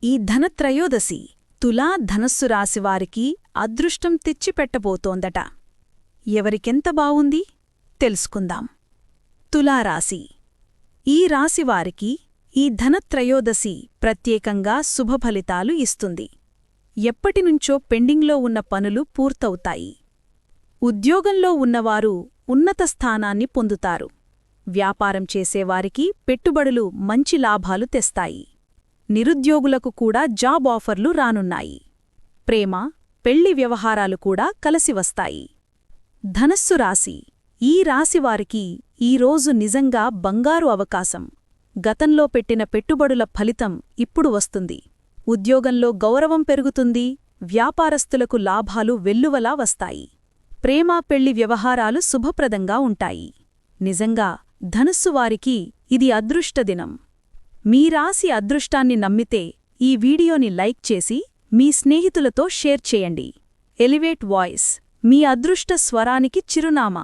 ఈ ధనత్రయోదశి తులా ధనస్సు రాశివారికి అదృష్టం తెచ్చిపెట్టబోతోందట. ఎవరికెంత బావుంది తెలుసుకుందాం. తులారాశి. ఈ రాశివారికి ఈ ధనత్రయోదశి ప్రత్యేకంగా శుభఫలితాలు ఇస్తుంది. ఎప్పటినుంచో పెండింగ్లో ఉన్న పనులు పూర్తవుతాయి. ఉద్యోగంలో ఉన్నవారు ఉన్నత స్థానాన్ని పొందుతారు. వ్యాపారం చేసేవారికి పెట్టుబడులు మంచి లాభాలు తెస్తాయి. నిరుద్యోగులకు కూడా జాబ్ ఆఫర్లు రానున్నాయి. ప్రేమ, పెళ్లి వ్యవహారాలు కూడా కలసివస్తాయి. ధనస్సు రాశి. ఈ రాశివారికి ఈరోజు నిజంగా బంగారు అవకాశం. గతంలో పెట్టిన పెట్టుబడుల ఫలితం ఇప్పుడు వస్తుంది. ఉద్యోగంలో గౌరవం పెరుగుతుంది. వ్యాపారస్తులకు లాభాలు వెల్లువలా వస్తాయి. ప్రేమ, పెళ్లి వ్యవహారాలు శుభప్రదంగా ఉంటాయి. నిజంగా ధనుస్సువారికి ఇది అదృష్టదినం. మీ రాశి అదృష్టాన్ని నమ్మితే ఈ వీడియోని లైక్ చేసి మీ స్నేహితులతో షేర్ చేయండి. ఎలివేట్ వాయిస్, మీ అదృష్ట స్వరానికి చిరునామా.